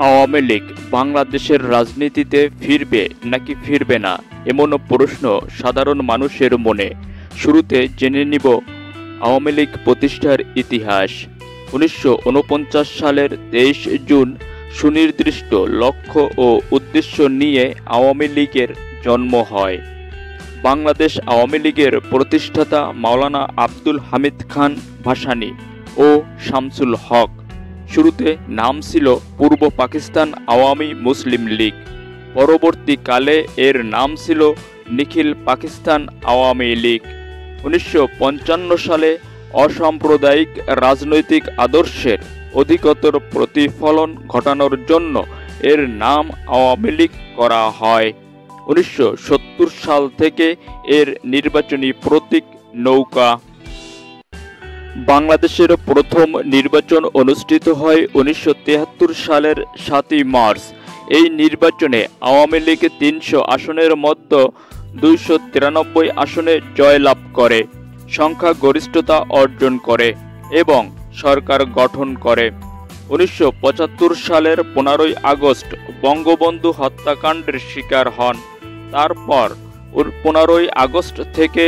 আওয়ামী লীগ বাংলাদেশের রাজনীতিতে ফিরবে নাকি ফিরবে না, এমন প্রশ্ন সাধারণ মানুষের মনে। শুরুতে জেনে নিব আওয়ামী লীগ প্রতিষ্ঠার ইতিহাস। ১৯৪৯ সালের ২৩ জুন সুনির্দিষ্ট লক্ষ্য ও উদ্দেশ্য নিয়ে আওয়ামী লীগের জন্ম হয়। বাংলাদেশ আওয়ামী লীগের প্রতিষ্ঠাতা মাওলানা আব্দুল হামিদ খান ভাসানী ও শামসুল হক। শুরুতে নাম ছিল পূর্ব পাকিস্তান আওয়ামী মুসলিম লীগ। পরবর্তীকালে এর নাম ছিল নিখিল পাকিস্তান আওয়ামী লীগ। ১৯৫৫ সালে অসাম্প্রদায়িক রাজনৈতিক আদর্শের অধিকতর প্রতিফলন ঘটানোর জন্য এর নাম আওয়ামী লীগ করা হয়। ১৯৭০ সাল থেকে এর নির্বাচনী প্রতীক নৌকা। বাংলাদেশের প্রথম নির্বাচন অনুষ্ঠিত হয় ১৯৭৩ সালের ৭ই মার্চ। এই নির্বাচনে আওয়ামী লীগ ৩০০ আসনের মধ্যে ২৯৩ আসনে জয়লাভ করে, সংখ্যাগরিষ্ঠতা অর্জন করে এবং সরকার গঠন করে। ১৯৭৫ সালের ১৫ই আগস্ট বঙ্গবন্ধু হত্যাকাণ্ডের শিকার হন। তারপর ১৫ই আগস্ট থেকে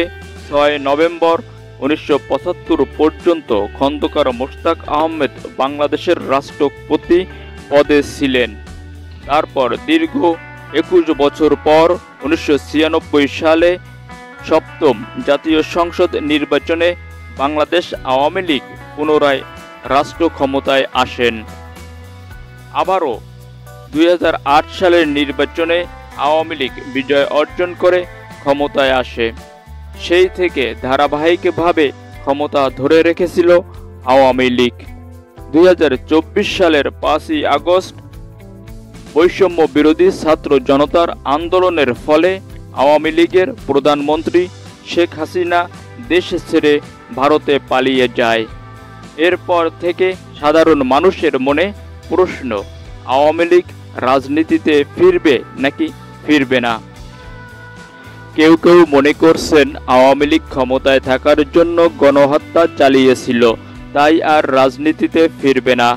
৬ নভেম্বর ১৯৭৫ পর্যন্ত খন্দকার মোশতাক আহমেদ বাংলাদেশের রাষ্ট্রপতি পদে ছিলেন। তারপর দীর্ঘ ২১ বছর পর ১৯৯৬ সালে সপ্তম জাতীয় সংসদ নির্বাচনে বাংলাদেশ আওয়ামী লীগ পুনরায় রাষ্ট্র ক্ষমতায় আসেন। আবারও ২০০৮ সালের নির্বাচনে আওয়ামী লীগ বিজয় অর্জন করে ক্ষমতায় আসে। সেই থেকে ধারাবাহিকভাবে ক্ষমতা ধরে রেখেছিল আওয়ামী লীগ। ২০২৪ সালের ৫ই আগস্ট বৈষম্য বিরোধী ছাত্র জনতার আন্দোলনের ফলে আওয়ামী লীগের প্রধানমন্ত্রী শেখ হাসিনা দেশ ছেড়ে ভারতে পালিয়ে যায়। এরপর থেকে সাধারণ মানুষের মনে প্রশ্ন, আওয়ামী লীগ রাজনীতিতে ফিরবে নাকি ফিরবে না। কেউ কেউ মনে করছেন আওয়ামী লীগ ক্ষমতায় থাকার জন্য গণহত্যা চালিয়েছিল, তাই আর রাজনীতিতে ফিরবে না।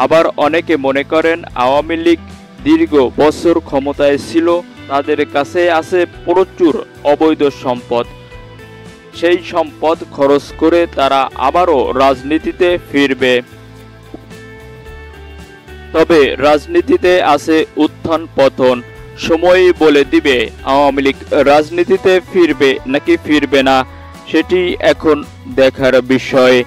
আবার অনেকে মনে করেন আওয়ামী লীগ দীর্ঘ বছর ক্ষমতায় ছিল, তাদের কাছে আছে প্রচুর অবৈধ সম্পদ, সেই সম্পদ খরচ করে তারা আবারও রাজনীতিতে ফিরবে। তবে রাজনীতিতে আছে উত্থান পতন, সময়ই বলে দিবে আওয়ামী লীগ রাজনীতিতে ফিরবে নাকি ফিরবে না, সেটি এখন দেখার বিষয়।